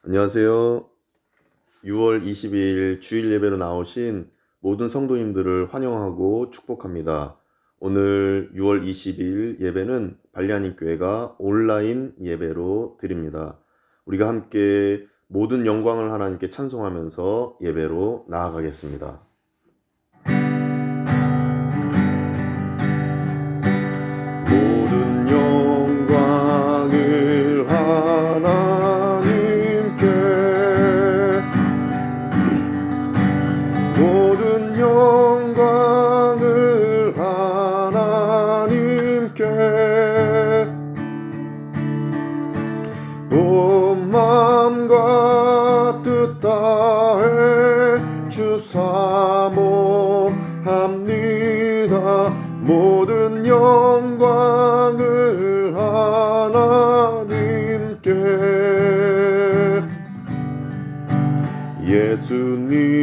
안녕하세요. 6월 22일 주일 예배로 나오신 모든 성도님들을 환영하고 축복합니다. 오늘 6월 22일 예배는 발리하님교회가 온라인 예배로 드립니다. 우리가 함께 모든 영광을 하나님께 찬송하면서 예배로 나아가겠습니다. 모든 영광을 하나님께, 모든 영광을 하나님께, 온 마음과 뜻 다해 주 사모합니다. 모든 영광을 하나님께. 예수님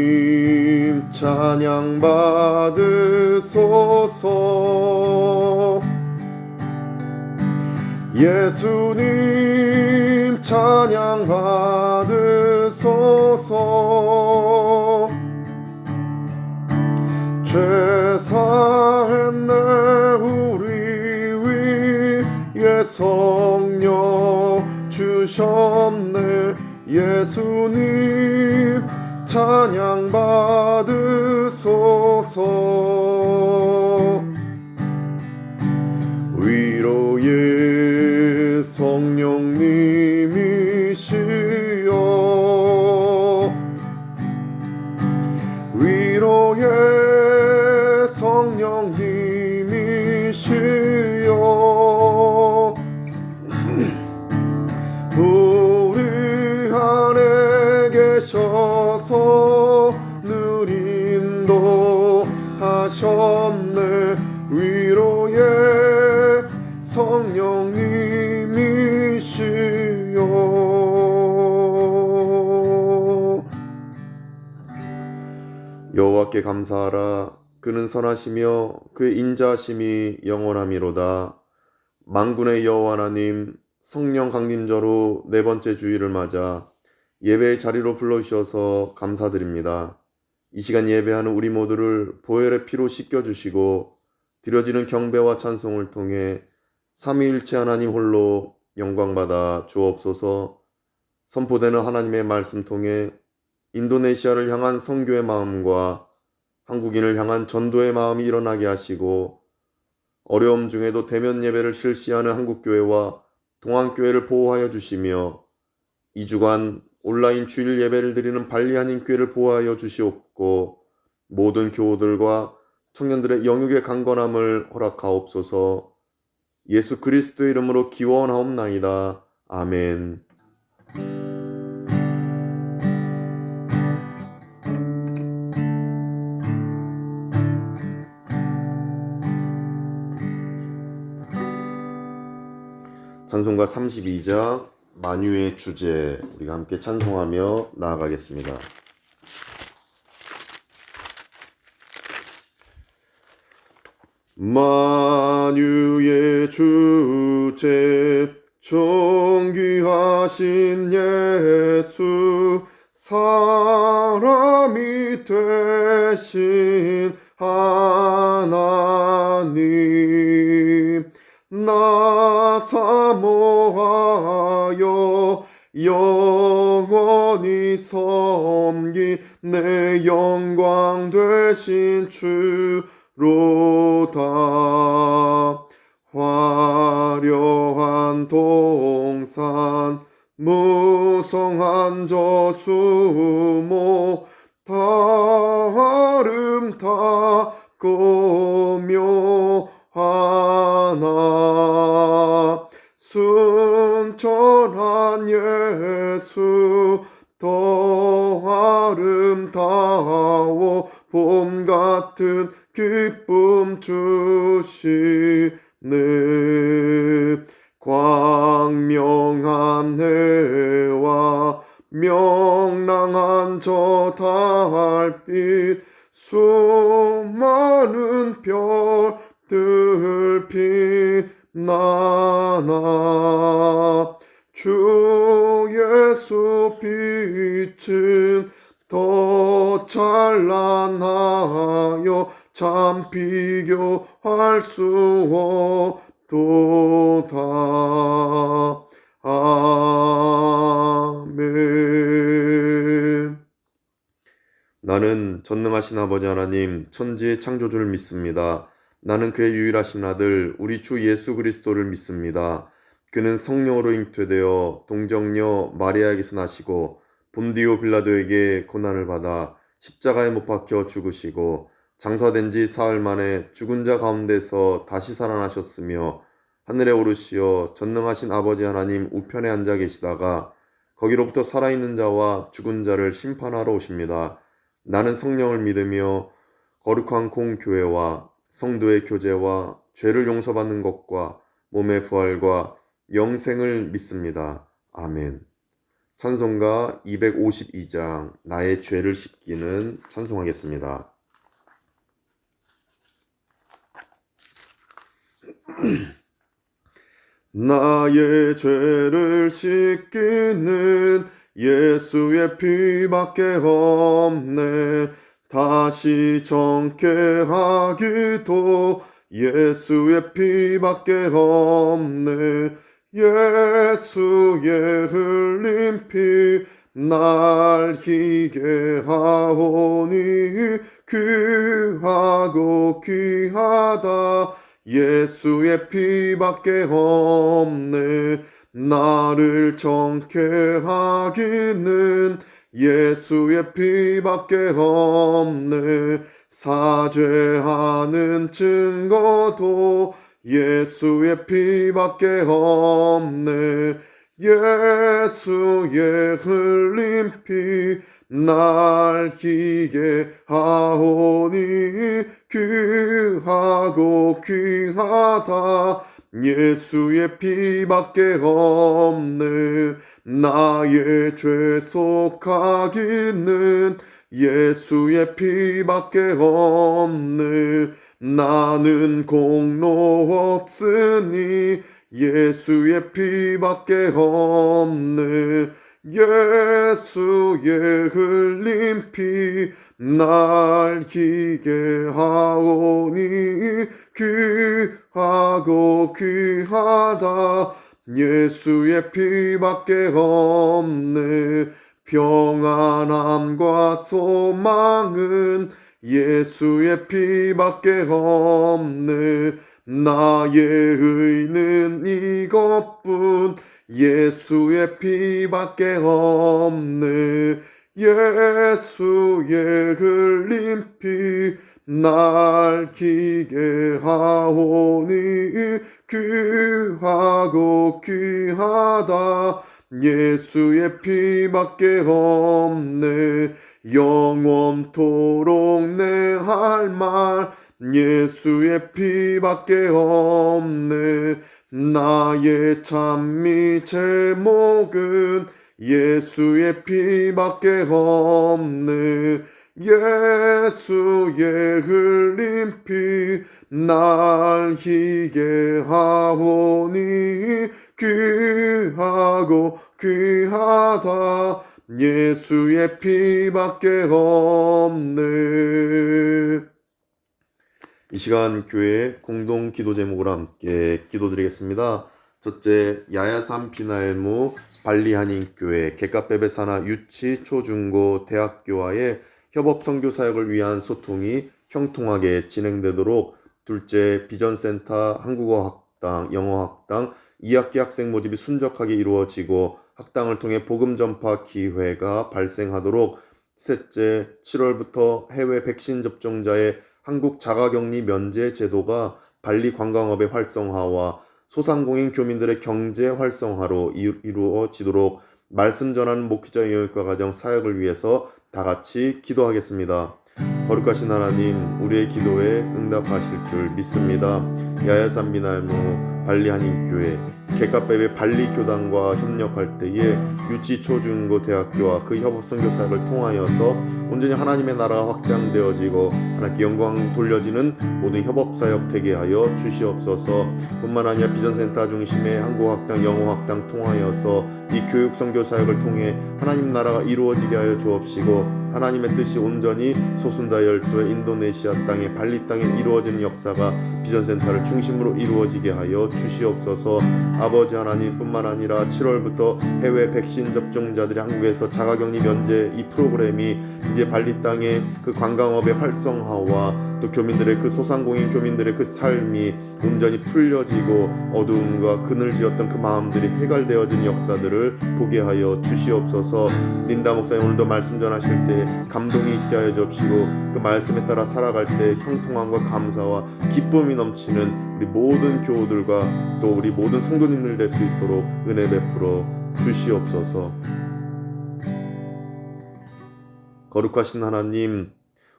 찬양 받으소서. 예수님 찬양 받으소서. 죄 사했네 우리 위에 성령 주셨네. 예수님 찬양 받으소서. 위로의 성령님이시여, 위로의 성령님이시여, 우리 안에 계셔서 늘 인도하셨네. 위로의 성령님이시여. 여호와께 감사하라. 그는 선하시며 그의 인자하심이 영원함이로다. 만군의 여호와 하나님, 성령 강림절후 네 번째 주일을 맞아 예배의 자리로 불러주셔서 감사드립니다. 이 시간 예배하는 우리 모두를 보혈의 피로 씻겨주시고 드려지는 경배와 찬송을 통해 삼위일체 하나님 홀로 영광받아 주옵소서. 선포되는 하나님의 말씀 통해 인도네시아를 향한 선교의 마음과 한국인을 향한 전도의 마음이 일어나게 하시고, 어려움 중에도 대면 예배를 실시하는 한국교회와 동안교회를 보호하여 주시며, 2주간 온라인 주일 예배를 드리는 발리하님교회를 보호하여 주시옵고, 모든 교우들과 청년들의 영육의 강건함을 허락하옵소서. 예수 그리스도의 이름으로 기원하옵나이다. 아멘. 찬송가 32장 만유의 주제, 우리가 함께 찬송하며 나아가겠습니다. 만유의 주제 존귀하신 예수, 사람이 되신 하나님, 나 사모하여 영원히 섬기 내 영광 되신 주로다. 화려한 동산 무성한 저수모 아름답고 묘하나, 순천한 예수 더 아름다워 봄 같은 기쁨 주시네. 광명한 해와 명랑한 저 달빛, 수많은 별들 빛나나 주의 예수 빛은 더 찬란하여 참 비교할 수 없도다. 아멘. 나는 전능하신 아버지 하나님, 천지의 창조주를 믿습니다. 나는 그의 유일하신 아들, 우리 주 예수 그리스도를 믿습니다. 그는 성령으로 잉태되어 동정녀 마리아에게서 나시고 본디오 빌라도에게 고난을 받아 십자가에 못 박혀 죽으시고 장사된 지 사흘 만에 죽은 자 가운데서 다시 살아나셨으며 하늘에 오르시어 전능하신 아버지 하나님 우편에 앉아 계시다가 거기로부터 살아있는 자와 죽은 자를 심판하러 오십니다. 나는 성령을 믿으며 거룩한 공교회와 성도의 교제와 죄를 용서받는 것과 몸의 부활과 영생을 믿습니다. 아멘. 찬송가 252장 나의 죄를 씻기는 찬송하겠습니다. 나의 죄를 씻기는 예수의 피밖에 없네. 다시 정케하기도 예수의 피밖에 없네. 예수의 흘린 피 날 희게 하오니 귀하고 귀하다. 예수의 피밖에 없네. 나를 정케 하기는 예수의 피밖에 없네. 사죄하는 증거도 예수의 피밖에 없네. 예수의 흘린 피 날 희게 하오니 귀하고 귀하다. 예수의 피밖에 없네. 나의 죄 속하기는 예수의 피밖에 없네. 나는 공로 없으니 예수의 피밖에 없네. 예수의 흘린 피 날 희게 하오니 귀하고 귀하다. 예수의 피밖에 없네. 평안함과 소망은 예수의 피밖에 없네. 나의 의는 이것뿐 예수의 피밖에 없네. 예수의 흘린 피 날 희게 하오니 귀하고 귀하다. 예수의 피밖에 없네. 영원토록 내 할 말 예수의 피밖에 없네. 나의 찬미 제목은 예수의 피밖에 없네. 예수의 흘린 피 날 희게 하오니 귀하고 귀하다. 예수의 피밖에 없네. 이 시간 교회 공동 기도 제목으로 함께 기도드리겠습니다. 첫째, 야야산 비나엘무 발리한인교회 객가베베사나 유치, 초중고, 대학교와의 협업 선교 사역을 위한 소통이 형통하게 진행되도록 둘째, 비전센터 한국어 학당, 영어 학당 2학기 학생 모집이 순적하게 이루어지고 학당을 통해 복음 전파 기회가 발생하도록 셋째, 7월부터 해외 백신 접종자의 한국 자가격리 면제 제도가 발리 관광업의 활성화와 소상공인 교민들의 경제 활성화로 이루어지도록 말씀 전하는 목회자 영역과 가정 사역을 위해서 다 같이 기도하겠습니다. 거룩하신 하나님, 우리의 기도에 응답하실 줄 믿습니다. 야야산 비나엘무 발리 한인교회 개카베베 발리교단과 협력할 때에 유치, 초중고, 대학교와 그 협업 선교사역을 통하여서 온전히 하나님의 나라가 확장되어지고 하나님께 영광 돌려지는 모든 협업사역 되게 하여 주시옵소서. 뿐만 아니라 비전센터 중심의 한국학당, 영어학당 통하여서 이 교육 선교사역을 통해 하나님 나라가 이루어지게 하여 주옵시고, 하나님의 뜻이 온전히 소순다 열도의 인도네시아 땅에, 발리 땅에 이루어지는 역사가 비전센터를 중심으로 이루어지게 하여 주시옵소서. 아버지 하나님, 뿐만 아니라 7월부터 해외 백신 접종자들이 한국에서 자가격리 면제 이 프로그램이 이제 발리 땅의 그 관광업의 활성화와 또 교민들의 그 소상공인 교민들의 그 삶이 온전히 풀려지고 어두움과 그늘지었던 그 마음들이 해갈되어진 역사들을 보게 하여 주시옵소서. 린다 목사님, 오늘도 말씀 전하실 때 감동이 있게 하여 주옵시고, 그 말씀에 따라 살아갈 때 형통함과 감사와 기쁨이 넘치는 우리 모든 교우들과 또 우리 모든 성도님들 될 수 있도록 은혜 베풀어 주시옵소서. 거룩하신 하나님,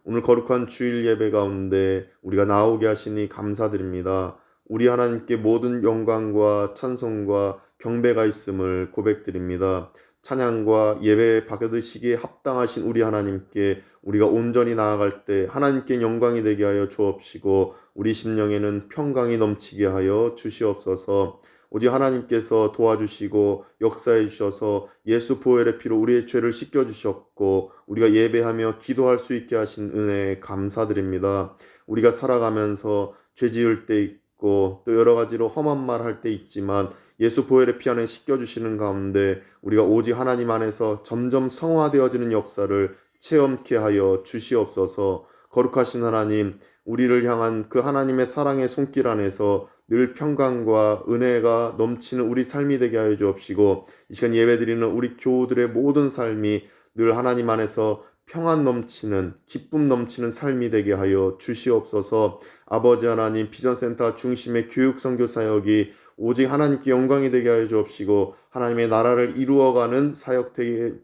오늘 거룩한 주일 예배 가운데 우리가 나오게 하시니 감사드립니다. 우리 하나님께 모든 영광과 찬송과 경배가 있음을 고백드립니다. 찬양과 예배 받으시기에 합당하신 우리 하나님께 우리가 온전히 나아갈 때 하나님께 영광이 되게 하여 주옵시고, 우리 심령에는 평강이 넘치게 하여 주시옵소서. 오직 하나님께서 도와주시고 역사해 주셔서 예수 보혈의 피로 우리의 죄를 씻겨주셨고 우리가 예배하며 기도할 수 있게 하신 은혜에 감사드립니다. 우리가 살아가면서 죄 지을 때 있고 또 여러 가지로 험한 말 할 때 있지만 예수 보혈의 피 안에 씻겨주시는 가운데 우리가 오직 하나님 안에서 점점 성화되어지는 역사를 체험케 하여 주시옵소서. 거룩하신 하나님, 우리를 향한 그 하나님의 사랑의 손길 안에서 늘 평강과 은혜가 넘치는 우리 삶이 되게 하여 주옵시고, 이 시간 예배드리는 우리 교우들의 모든 삶이 늘 하나님 안에서 평안 넘치는, 기쁨 넘치는 삶이 되게 하여 주시옵소서. 아버지 하나님, 비전센터 중심의 교육 선교 사역이 오직 하나님께 영광이 되게 하여 주옵시고, 하나님의 나라를 이루어가는 사역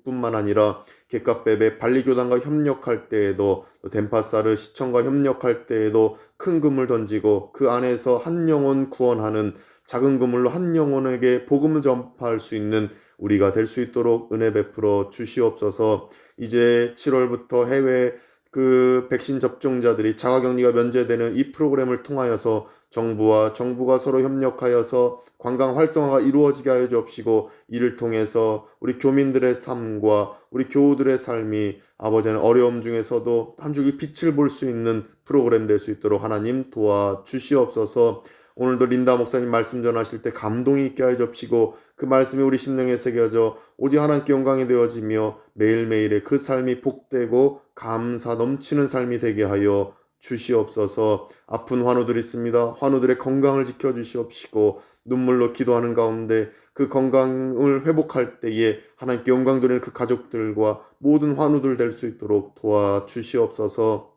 뿐만 아니라 겟카베베 발리교단과 협력할 때에도, 덴파사르 시청과 협력할 때에도 큰 그물 던지고 그 안에서 한 영혼 구원하는 작은 그물로 한 영혼에게 복음을 전파할 수 있는 우리가 될 수 있도록 은혜 베풀어 주시옵소서. 이제 7월부터 해외 그 백신 접종자들이 자가격리가 면제되는 이 프로그램을 통하여서 정부가 서로 협력하여서 관광 활성화가 이루어지게 하여 주옵시고, 이를 통해서 우리 교민들의 삶과 우리 교우들의 삶이 아버지는 어려움 중에서도 한 줄기 빛을 볼 수 있는 프로그램 될 수 있도록 하나님 도와주시옵소서. 오늘도 린다 목사님 말씀 전하실 때 감동이 있게 하여 주옵시고, 그 말씀이 우리 심령에 새겨져 오직 하나님께 영광이 되어지며 매일매일의 그 삶이 복되고 감사 넘치는 삶이 되게 하여 주시옵소서. 아픈 환우들 있습니다. 환우들의 건강을 지켜주시옵시고, 눈물로 기도하는 가운데 그 건강을 회복할 때에 하나님께 영광 돌리는 그 가족들과 모든 환우들 될 수 있도록 도와주시옵소서.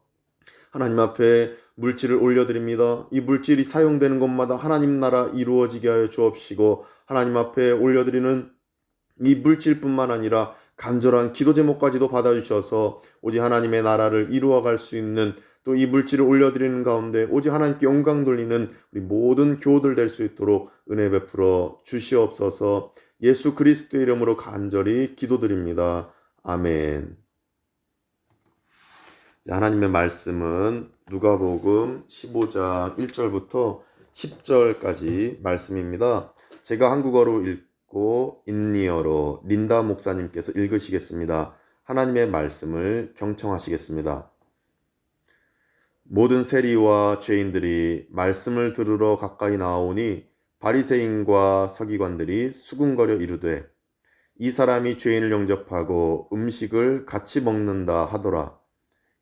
하나님 앞에 물질을 올려드립니다. 이 물질이 사용되는 곳마다 하나님 나라 이루어지게 하여 주옵시고, 하나님 앞에 올려드리는 이 물질뿐만 아니라 간절한 기도 제목까지도 받아주셔서 오직 하나님의 나라를 이루어갈 수 있는, 또 이 물질을 올려드리는 가운데 오직 하나님께 영광 돌리는 우리 모든 교우들 될 수 있도록 은혜 베풀어 주시옵소서. 예수 그리스도의 이름으로 간절히 기도드립니다. 아멘. 하나님의 말씀은 누가복음 15장 1절부터 10절까지 말씀입니다. 제가 한국어로 읽고 인니어로 린다 목사님께서 읽으시겠습니다. 하나님의 말씀을 경청하시겠습니다. 모든 세리와 죄인들이 말씀을 들으러 가까이 나오니 바리새인과 서기관들이 수군거려 이르되 이 사람이 죄인을 영접하고 음식을 같이 먹는다 하더라.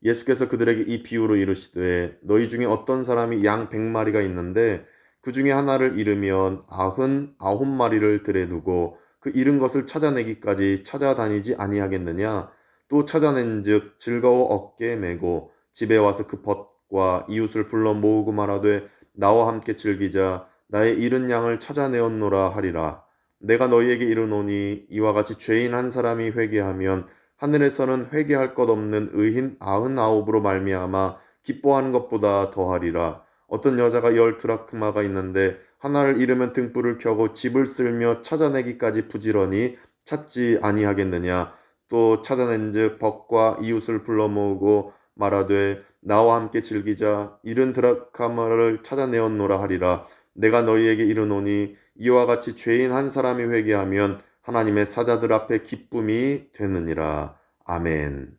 예수께서 그들에게 이 비유로 이르시되 너희 중에 어떤 사람이 양 100마리가 있는데 그 중에 하나를 잃으면 99마리를 들에 두고 그 잃은 것을 찾아내기까지 찾아다니지 아니하겠느냐. 또 찾아낸즉 즐거워 어깨에 메고 집에 와서 그 벗과 이웃을 불러 모으고 말하되 나와 함께 즐기자. 나의 잃은 양을 찾아내었노라 하리라. 내가 너희에게 이르노니 이와 같이 죄인 한 사람이 회개하면 하늘에서는 회개할 것 없는 의인 99으로 말미암아 기뻐하는 것보다 더하리라. 어떤 여자가 10 드라크마가 있는데 하나를 잃으면 등불을 켜고 집을 쓸며 찾아내기까지 부지런히 찾지 아니하겠느냐. 또 찾아낸즉 벗과 이웃을 불러 모으고 말하되 나와 함께 즐기자. 잃은 드라카마를 찾아내었노라 하리라. 내가 너희에게 이르노니 이와 같이 죄인 한 사람이 회개하면 하나님의 사자들 앞에 기쁨이 되느니라. 아멘.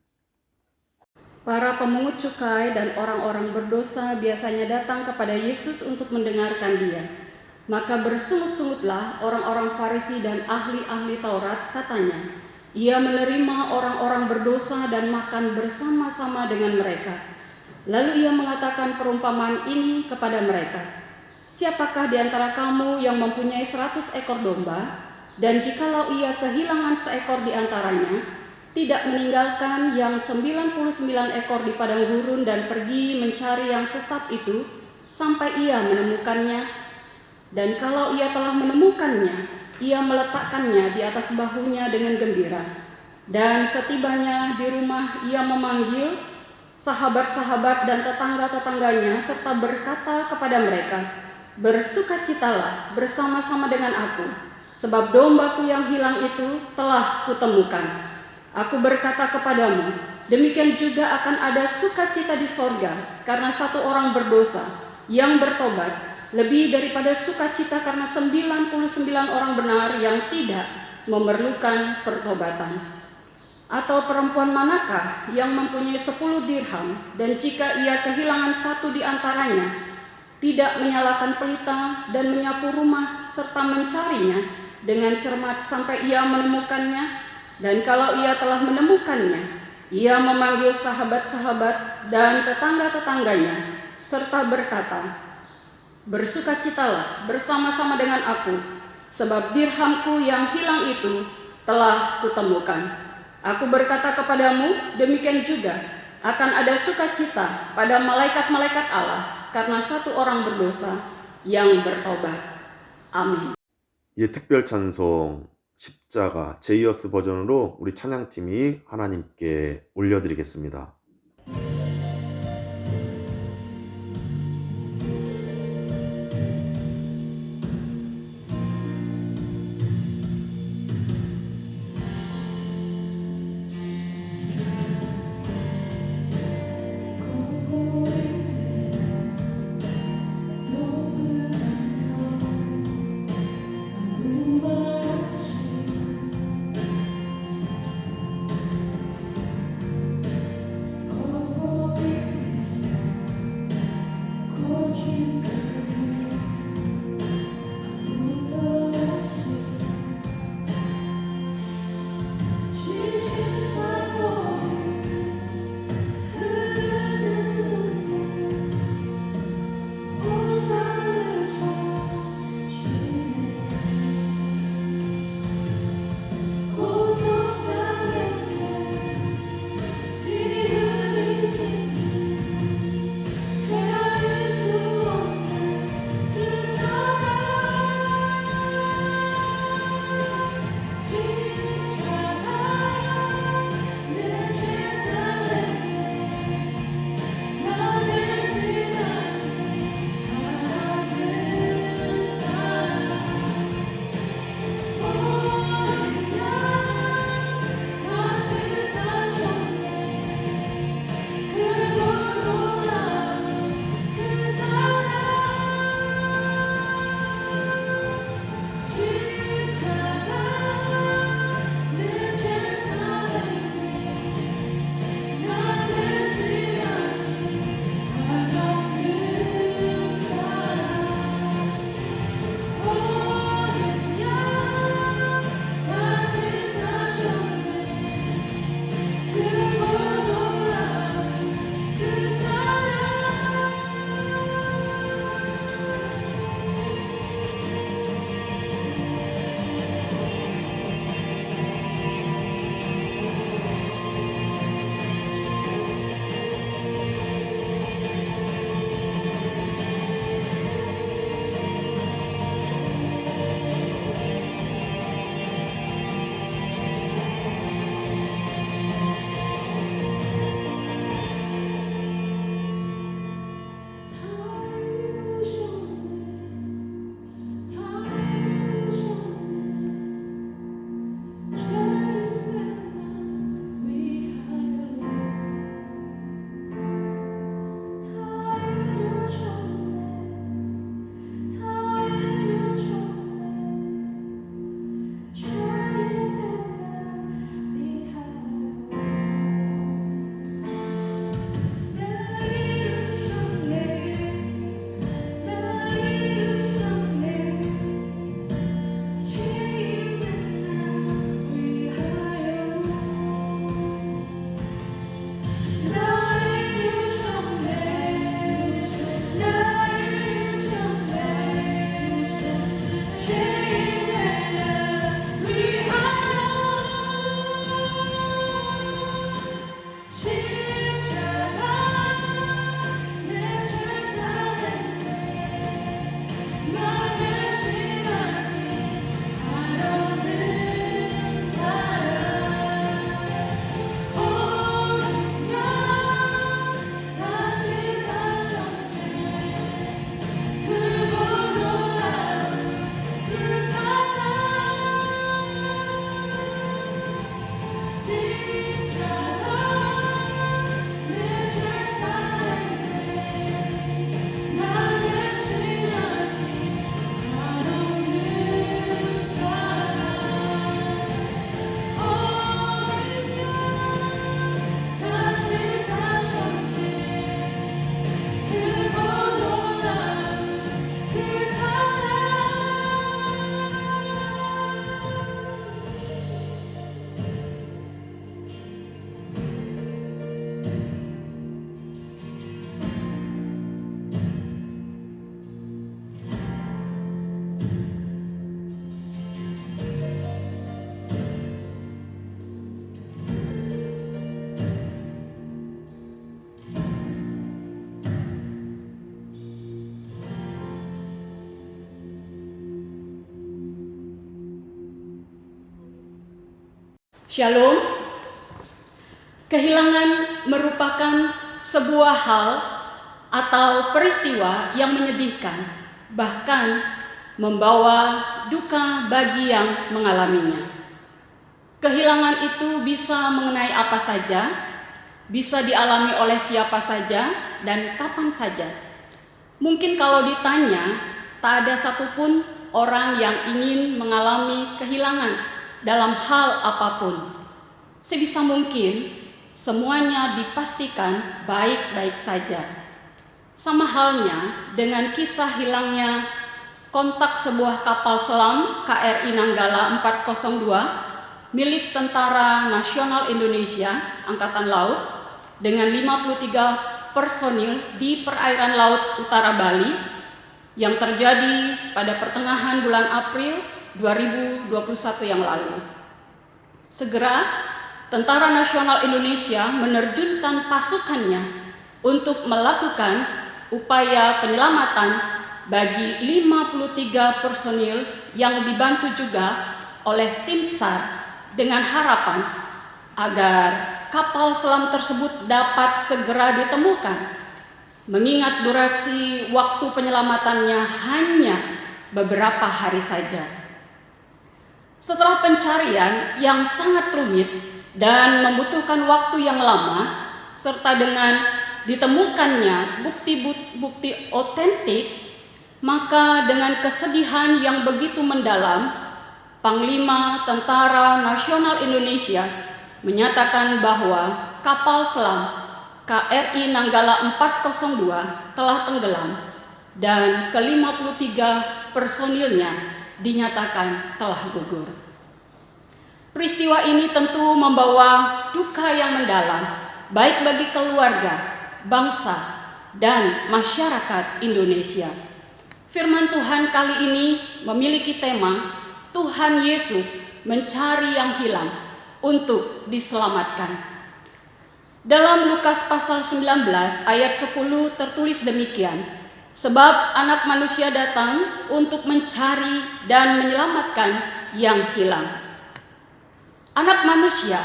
Para pemungut cukai dan orang-orang berdosa biasanya datang kepada Yesus untuk mendengarkan Dia. Maka bersungut-sungutlah orang-orang Farisi dan ahli-ahli Taurat, katanya, Ia menerima orang-orang berdosa dan makan bersama-sama dengan mereka. Lalu Ia mengatakan perumpamaan ini kepada mereka. Siapakah di antara kamu yang mempunyai 100 ekor domba, dan jikalau ia kehilangan seekor di antaranya, tidak meninggalkan yang 99 ekor di padang gurun dan pergi mencari yang sesat itu sampai ia menemukannya? Dan kalau ia telah menemukannya, ia meletakkannya di atas bahunya dengan gembira. Dan setibanya di rumah, ia memanggil sahabat-sahabat dan tetangga-tetangganya serta berkata kepada mereka, bersukacitalah bersama-sama dengan aku, sebab dombaku yang hilang itu telah kutemukan. Aku berkata kepadamu, demikian juga akan ada sukacita di sorga karena satu orang berdosa yang bertobat, lebih daripada sukacita karena 99 orang benar yang tidak memerlukan pertobatan. Atau perempuan manakah yang mempunyai 10 dirham, dan jika ia kehilangan satu di antaranya, tidak menyalakan pelita dan menyapu rumah serta mencarinya dengan cermat sampai ia menemukannya? Dan kalau ia telah menemukannya, ia memanggil sahabat-sahabat dan tetangga-tetangganya serta berkata, bersukacitalah bersama-sama dengan aku, sebab dirhamku yang hilang itu telah kutemukan. Aku berkata kepadamu, demikian juga akan ada sukacita pada malaikat-malaikat Allah karena satu orang berdosa yang bertobat. 아멘. 예, 특별 찬송 십자가 제이어스 버전으로 우리 찬양팀이 하나님께 올려드리겠습니다. Shalom. Kehilangan merupakan sebuah hal atau peristiwa yang menyedihkan, bahkan membawa duka bagi yang mengalaminya. Kehilangan itu bisa mengenai apa saja, bisa dialami oleh siapa saja, dan kapan saja. Mungkin kalau ditanya, tak ada satupun orang yang ingin mengalami kehilangan dalam hal apapun. Sebisa mungkin, semuanya dipastikan baik-baik saja. Sama halnya dengan kisah hilangnya kontak sebuah kapal selam KRI Nanggala 402 milik Tentara Nasional Indonesia Angkatan Laut dengan 53 personil di perairan Laut Utara Bali yang terjadi pada pertengahan bulan April 2021 yang lalu. Segera Tentara Nasional Indonesia menerjunkan pasukannya untuk melakukan upaya penyelamatan bagi 53 personil yang dibantu juga oleh tim SAR dengan harapan agar kapal selam tersebut dapat segera ditemukan, mengingat durasi waktu penyelamatannya hanya beberapa hari saja. Setelah pencarian yang sangat rumit dan membutuhkan waktu yang lama, serta dengan ditemukannya bukti-bukti otentik, maka dengan kesedihan yang begitu mendalam, Panglima Tentara Nasional Indonesia menyatakan bahwa kapal selam KRI Nanggala 402 telah tenggelam dan ke-53 personilnya dinyatakan telah gugur. Peristiwa ini tentu membawa duka yang mendalam, baik bagi keluarga, bangsa, dan masyarakat Indonesia. Firman Tuhan kali ini memiliki tema Tuhan Yesus mencari yang hilang untuk diselamatkan. Dalam Lukas pasal 19 ayat 10 tertulis demikian, sebab anak manusia datang untuk mencari dan menyelamatkan yang hilang. Anak manusia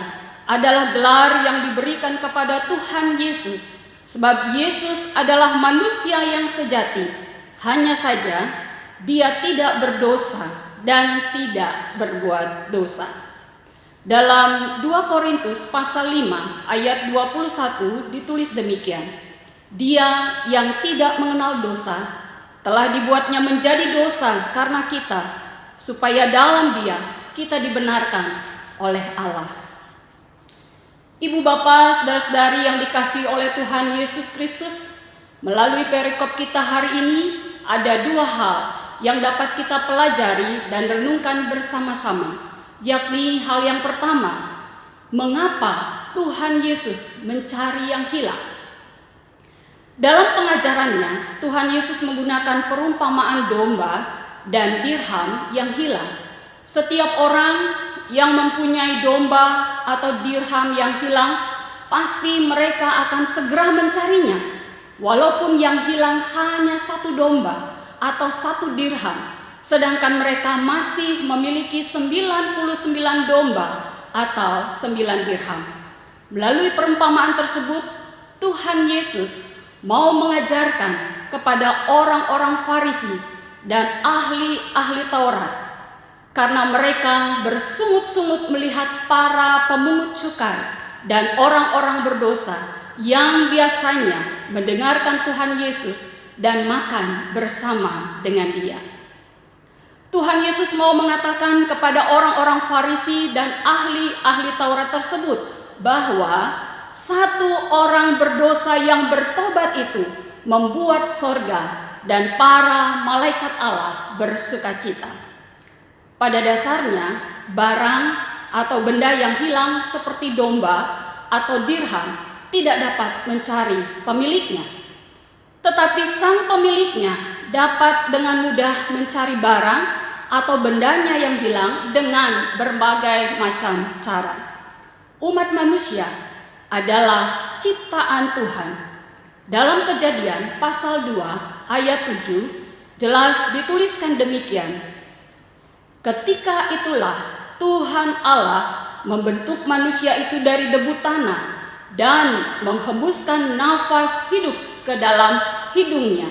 adalah gelar yang diberikan kepada Tuhan Yesus, sebab Yesus adalah manusia yang sejati. Hanya saja dia tidak berdosa dan tidak berbuat dosa. Dalam 2 Korintus pasal 5 ayat 21 ditulis demikian, dia yang tidak mengenal dosa telah dibuatnya menjadi dosa karena kita, supaya dalam dia kita dibenarkan oleh Allah. Ibu bapak, saudara-saudari yang dikasihi oleh Tuhan Yesus Kristus, melalui perikop kita hari ini ada dua hal yang dapat kita pelajari dan renungkan bersama-sama, yakni hal yang pertama, mengapa Tuhan Yesus mencari yang hilang. Dalam pengajarannya, Tuhan Yesus menggunakan perumpamaan domba dan dirham yang hilang. Setiap orang yang mempunyai domba atau dirham yang hilang, pasti mereka akan segera mencarinya. Walaupun yang hilang hanya satu domba atau satu dirham, sedangkan mereka masih memiliki 99 domba atau 9 dirham. Melalui perumpamaan tersebut, Tuhan Yesus mau mengajarkan kepada orang-orang Farisi dan ahli-ahli Taurat, karena mereka bersungut-sungut melihat para pemungut cukai dan orang-orang berdosa yang biasanya mendengarkan Tuhan Yesus dan makan bersama dengan dia. Tuhan Yesus mau mengatakan kepada orang-orang Farisi dan ahli-ahli Taurat tersebut bahwa satu orang berdosa yang bertobat itu membuat sorga dan para malaikat Allah bersukacita. Pada dasarnya, barang atau benda yang hilang seperti domba atau dirham tidak dapat mencari pemiliknya. Tetapi sang pemiliknya dapat dengan mudah mencari barang atau bendanya yang hilang dengan berbagai macam cara. Umat manusia adalah ciptaan Tuhan. Dalam Kejadian pasal 2 ayat 7 jelas dituliskan demikian. Ketika itulah Tuhan Allah membentuk manusia itu dari debu tanah dan menghembuskan nafas hidup ke dalam hidungnya.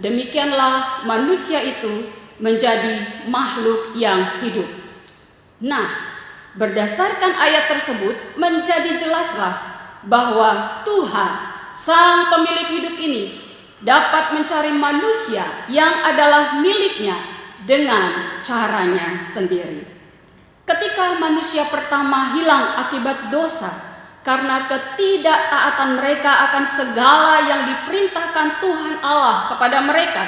Demikianlah manusia itu menjadi makhluk yang hidup. Nah, berdasarkan ayat tersebut menjadi jelaslah bahwa Tuhan, Sang Pemilik hidup ini, dapat mencari manusia yang adalah miliknya dengan caranya sendiri. Ketika manusia pertama hilang akibat dosa, karena ketidaktaatan mereka akan segala yang diperintahkan Tuhan Allah kepada mereka,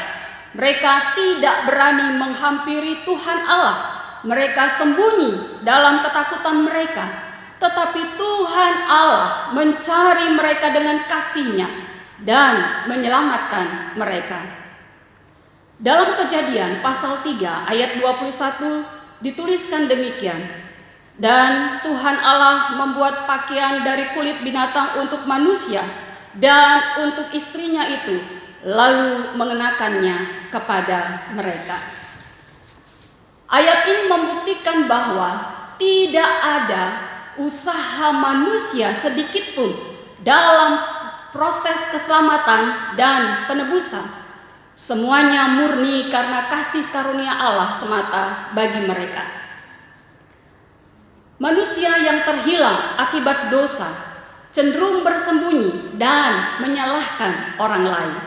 mereka tidak berani menghampiri Tuhan Allah. Mereka sembunyi dalam ketakutan mereka, tetapi Tuhan Allah mencari mereka dengan kasih-Nya dan menyelamatkan mereka. Dalam Kejadian pasal 3 ayat 21 dituliskan demikian, dan Tuhan Allah membuat pakaian dari kulit binatang untuk manusia dan untuk istrinya itu, lalu mengenakannya kepada mereka. Ayat ini membuktikan bahwa tidak ada usaha manusia sedikit pun dalam proses keselamatan dan penebusan. Semuanya murni karena kasih karunia Allah semata bagi mereka. Manusia yang terhilang akibat dosa cenderung bersembunyi dan menyalahkan orang lain.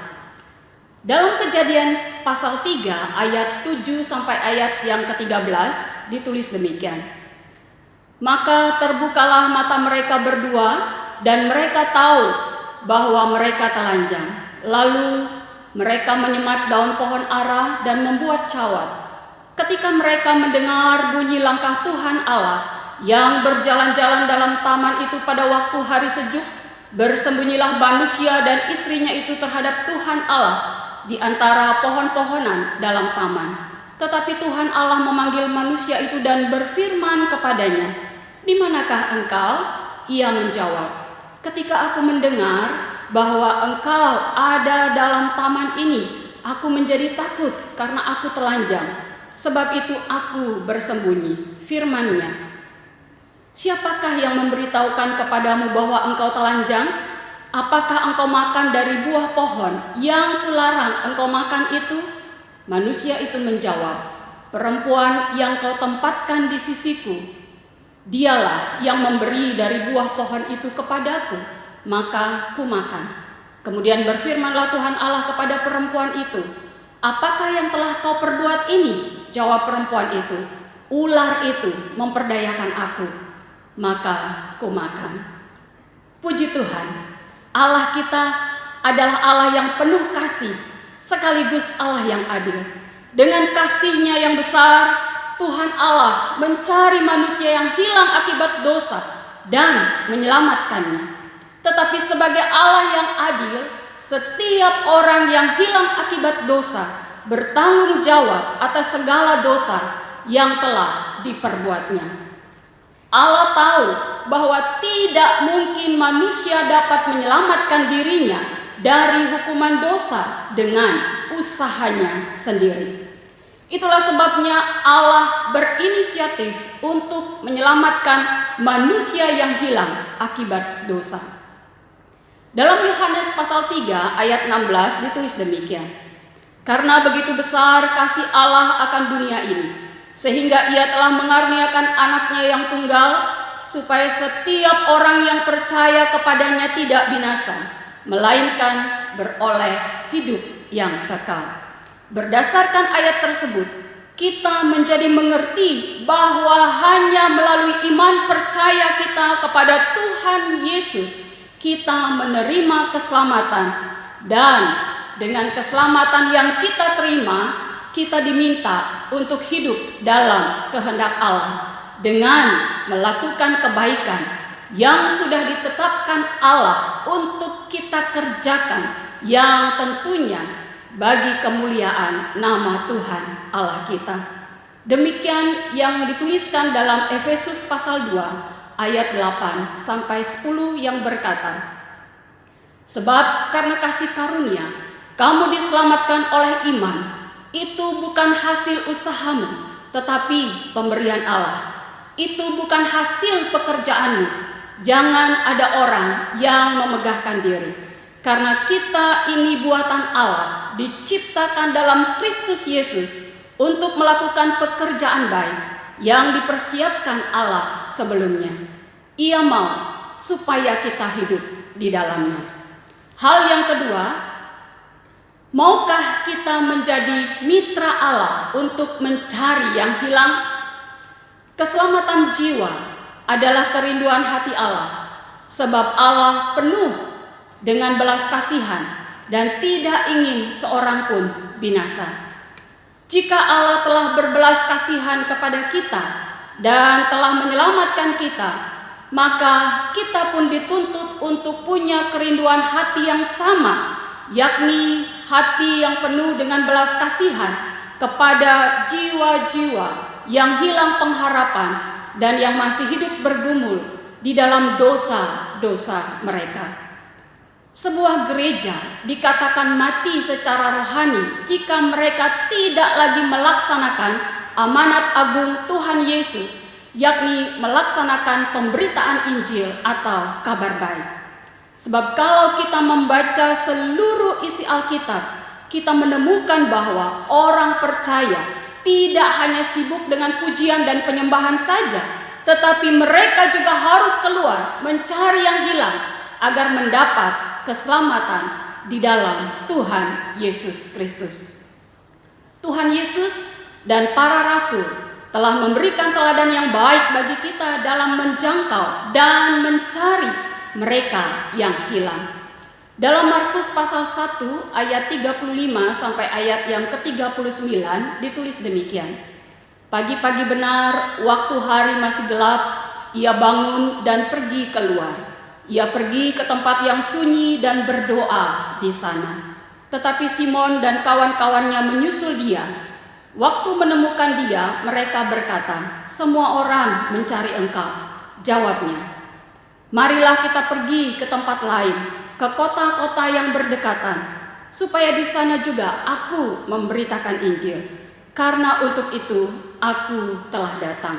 Dalam Kejadian pasal 3 ayat 7 sampai ayat yang ke-13 ditulis demikian. Maka terbukalah mata mereka berdua dan mereka tahu bahwa mereka telanjang. Lalu mereka menyemat daun pohon ara dan membuat cawat. Ketika mereka mendengar bunyi langkah Tuhan Allah yang berjalan-jalan dalam taman itu pada waktu hari sejuk, bersembunyilah manusia dan istrinya itu terhadap Tuhan Allah di antara pohon-pohonan dalam taman. Tetapi Tuhan Allah memanggil manusia itu dan berfirman kepadanya, "Di manakah engkau?" Ia menjawab, "Ketika aku mendengar bahwa engkau ada dalam taman ini, aku menjadi takut karena aku telanjang. Sebab itu aku bersembunyi." Firman-Nya, "Siapakah yang memberitahukan kepadamu bahwa engkau telanjang? Apakah engkau makan dari buah pohon yang kularang engkau makan itu?" Manusia itu menjawab, "Perempuan yang kau tempatkan di sisiku, dialah yang memberi dari buah pohon itu kepadaku, maka ku makan." Kemudian berfirmanlah Tuhan Allah kepada perempuan itu, "Apakah yang telah kau perbuat ini?" Jawab perempuan itu, "Ular itu memperdayakan aku, maka ku makan." Puji Tuhan, Allah kita adalah Allah yang penuh kasih, sekaligus Allah yang adil. Dengan kasih-Nya yang besar, Tuhan Allah mencari manusia yang hilang akibat dosa dan menyelamatkannya. Tetapi sebagai Allah yang adil, setiap orang yang hilang akibat dosa bertanggung jawab atas segala dosa yang telah diperbuatnya. Allah tahu bahwa tidak mungkin manusia dapat menyelamatkan dirinya dari hukuman dosa dengan usahanya sendiri. Itulah sebabnya Allah berinisiatif untuk menyelamatkan manusia yang hilang akibat dosa. Dalam Yohanes pasal 3 ayat 16 ditulis demikian, "Karena begitu besar kasih Allah akan dunia ini, sehingga Ia telah mengaruniakan anaknya yang tunggal, supaya setiap orang yang percaya kepadanya tidak binasa, melainkan beroleh hidup yang kekal." Berdasarkan ayat tersebut, kita menjadi mengerti bahwa hanya melalui iman percaya kita kepada Tuhan Yesus, kita menerima keselamatan. Dan dengan keselamatan yang kita terima, kita diminta untuk hidup dalam kehendak Allah dengan melakukan kebaikan yang sudah ditetapkan Allah untuk kita kerjakan, yang tentunya bagi kemuliaan nama Tuhan Allah kita. Demikian yang dituliskan dalam Efesus pasal 2 ayat 8 sampai 10 yang berkata, "Sebab karena kasih karunia kamu diselamatkan oleh iman. Itu bukan hasil usahamu, tetapi pemberian Allah. itu bukan hasil pekerjaanmu. Jangan ada orang yang memegahkan diri. Karena kita ini buatan Allah, diciptakan dalam Kristus Yesus untuk melakukan pekerjaan baik yang dipersiapkan Allah sebelumnya. Ia mau supaya kita hidup di dalamnya. Hal yang kedua, maukah kita menjadi mitra Allah untuk mencari yang hilang? Keselamatan jiwa adalah kerinduan hati Allah, sebab Allah penuh dengan belas kasihan dan tidak ingin seorang pun binasa. Jika Allah telah berbelas kasihan kepada kita dan telah menyelamatkan kita, maka kita pun dituntut untuk punya kerinduan hati yang sama, yakni hati yang penuh dengan belas kasihan kepada jiwa-jiwa yang hilang pengharapan dan yang masih hidup bergumul di dalam dosa-dosa mereka. Sebuah gereja dikatakan mati secara rohani jika mereka tidak lagi melaksanakan amanat agung Tuhan Yesus, yakni melaksanakan pemberitaan Injil atau kabar baik. Sebab kalau kita membaca seluruh isi Alkitab, kita menemukan bahwa orang percaya tidak hanya sibuk dengan pujian dan penyembahan saja, tetapi mereka juga harus keluar mencari yang hilang agar mendapat keselamatan di dalam Tuhan Yesus Kristus. Tuhan Yesus dan para rasul telah memberikan teladan yang baik bagi kita dalam menjangkau dan mencari mereka yang hilang. Dalam Markus pasal 1 ayat 35 sampai ayat yang ke-39 ditulis demikian. Pagi-pagi benar, waktu hari masih gelap, ia bangun dan pergi keluar. Ia pergi ke tempat yang sunyi dan berdoa di sana. Tetapi Simon dan kawan-kawannya menyusul dia. Waktu menemukan dia, mereka berkata, "Semua orang mencari engkau." Jawabnya, "Marilah kita pergi ke tempat lain, ke kota-kota yang berdekatan, supaya di sana juga aku memberitakan Injil. Karena untuk itu aku telah datang."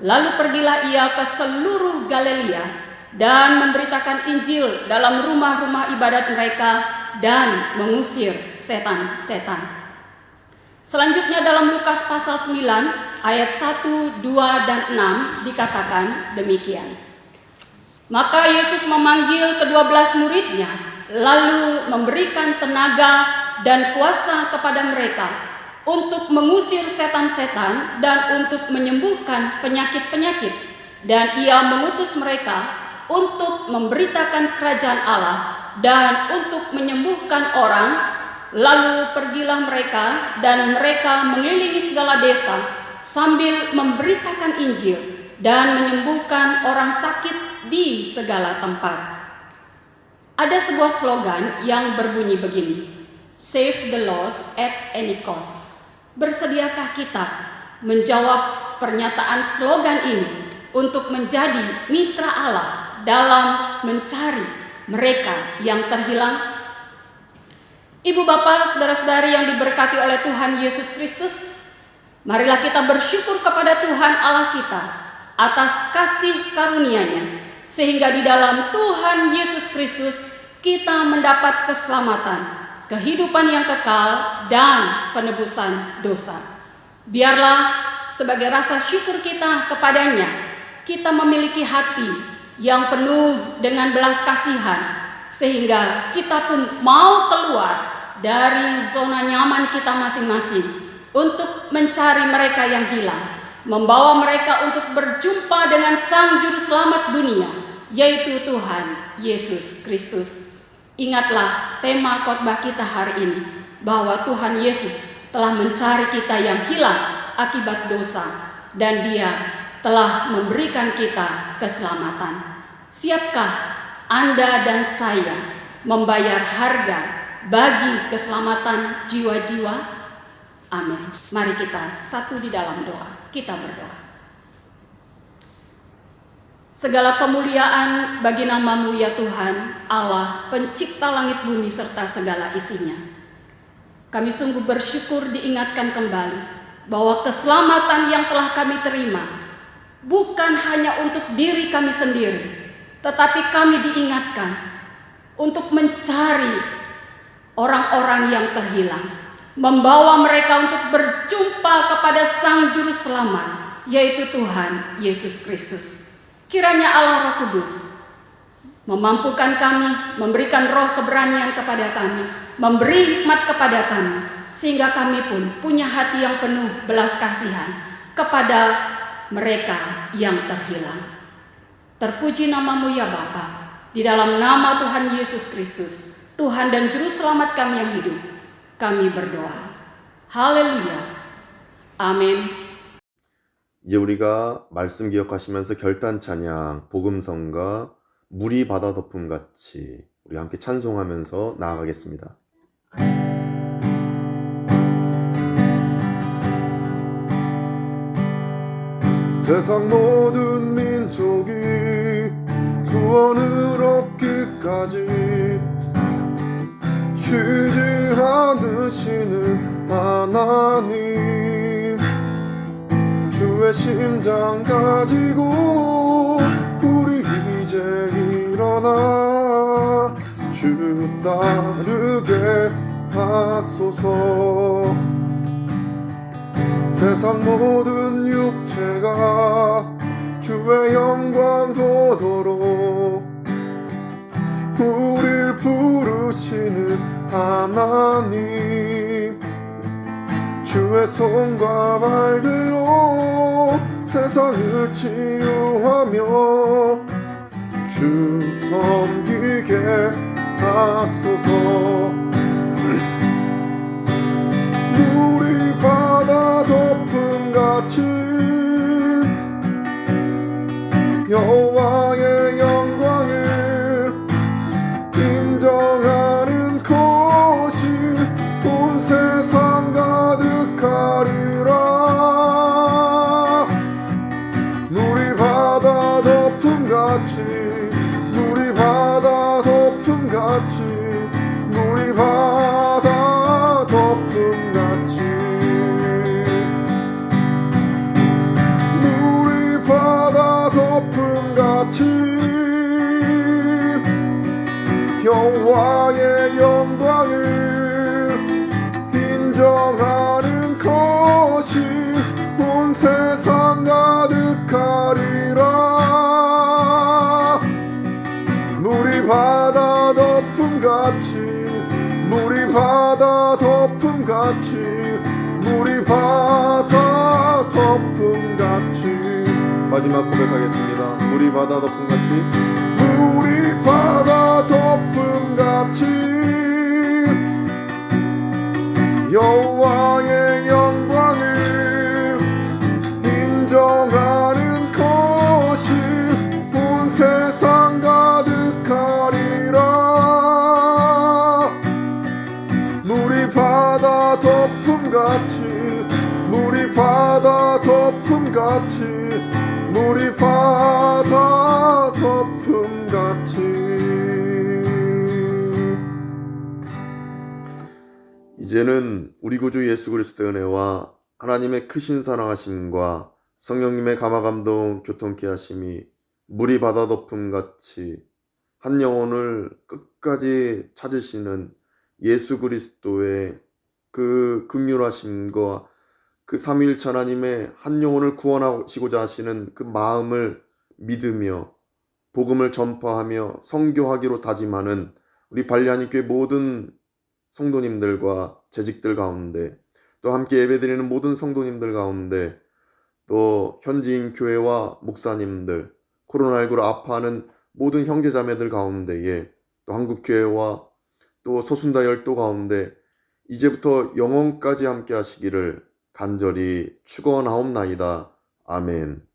Lalu pergilah ia ke seluruh Galilea dan memberitakan Injil dalam rumah-rumah ibadat mereka dan mengusir setan-setan. Selanjutnya dalam Lukas pasal 9 ayat 1, 2, dan 6 dikatakan demikian. Maka Yesus memanggil ke-12 muridnya, lalu memberikan tenaga dan kuasa kepada mereka untuk mengusir setan-setan dan untuk menyembuhkan penyakit-penyakit. Dan ia mengutus mereka untuk memberitakan kerajaan Allah dan untuk menyembuhkan orang. Lalu pergilah mereka dan mereka mengelilingi segala desa sambil memberitakan Injil dan menyembuhkan orang sakit di segala tempat. Ada sebuah slogan yang berbunyi begini, "Save the lost at any cost." Bersediakah kita menjawab pernyataan slogan ini untuk menjadi mitra Allah dalam mencari mereka yang terhilang? Ibu bapak, saudara-saudari yang diberkati oleh Tuhan Yesus Kristus, marilah kita bersyukur kepada Tuhan Allah kita atas kasih karunia-Nya, sehingga di dalam Tuhan Yesus Kristus kita mendapat keselamatan, kehidupan yang kekal, dan penebusan dosa. Biarlah sebagai rasa syukur kita kepadanya, kita memiliki hati yang penuh dengan belas kasihan, sehingga kita pun mau keluar dari zona nyaman kita masing-masing untuk mencari mereka yang hilang, membawa mereka untuk berjumpa dengan Sang Juru Selamat dunia, yaitu Tuhan Yesus Kristus. Ingatlah tema khotbah kita hari ini, bahwa Tuhan Yesus telah mencari kita yang hilang akibat dosa, dan Dia telah memberikan kita keselamatan. Siapkah Anda dan saya membayar harga bagi keselamatan jiwa-jiwa? Amin. Mari kita satu di dalam doa. Kita berdoa. Segala kemuliaan bagi nama-Mu ya Tuhan, Allah pencipta langit bumi serta segala isinya. Kami sungguh bersyukur diingatkan kembali bahwa keselamatan yang telah kami terima bukan hanya untuk diri kami sendiri, tetapi kami diingatkan untuk mencari orang-orang yang terhilang, membawa mereka untuk berjumpa kepada Sang Juru Selamat, yaitu Tuhan Yesus Kristus. Kiranya Allah Roh Kudus memampukan kami, memberikan roh keberanian kepada kami, memberi hikmat kepada kami, sehingga kami pun punya hati yang penuh belas kasihan kepada mereka yang terhilang. Terpuji namamu ya Bapa, di dalam nama Tuhan Yesus Kristus, Tuhan dan Juru Selamat kami yang hidup, kami berdoa. 할렐루야. 아멘. 이제 우리가 말씀 기억하시면서 결단 찬양, 복음성가, 물이 바다 덮음 같이 우리 함께 찬송하면서 나아가겠습니다. 세상 모든 민족이 구원을 얻기까지 쉬지 않으시는 하나님, 주의 심장 가지고 우리 이제 일어나 주 따르게 하소서. 세상 모든 육체가 주의 영광 보도록 우릴 부르시는 하나님, 주의 손과 발 되어 세상을 치유하며 주 섬기게 하소서. 물이 바다 덮음같이 여호와의 영광을 인정하는 것이 온 세상 가득하리라. 물이 바다 덮음같이, 물이 바다 덮음같이, 물이 바다 덮음같이, 물이 바다 덮음같이 여호와의 영광을 인정하는 것이 온 세상 가득하리라. 물이 바다 덮음같이, 물이 바다 덮음같이, 물이 바다 덮음같이. 마지막 고백하겠습니다. 물이 바다 덮음같이, 물이 바다 덮음같이 여호와의 영광을 인정하는 것이 온 세상 가득하리라. 물이 바다 덮음같이, 물이 바다 덮음같이, 물이 바다 덮음같이. 이제는 우리 구주 예수 그리스도의 은혜와 하나님의 크신 사랑하심과 성령님의 감화감동 교통케 하심이 물이 바다 덮음같이 한 영혼을 끝까지 찾으시는 예수 그리스도의 그 긍휼하심과 그 삼위일체 하나님의 한 영혼을 구원하시고자 하시는 그 마음을 믿으며 복음을 전파하며 선교하기로 다짐하는 우리 발리하니 교회 모든 성도님들과 재직들 가운데, 또 함께 예배드리는 모든 성도님들 가운데, 또 현지인 교회와 목사님들, 코로나19로 아파하는 모든 형제자매들 가운데에, 또 한국교회와 또 서순다 열도 가운데 이제부터 영원까지 함께 하시기를 간절히 축원하옵나이다. 아멘.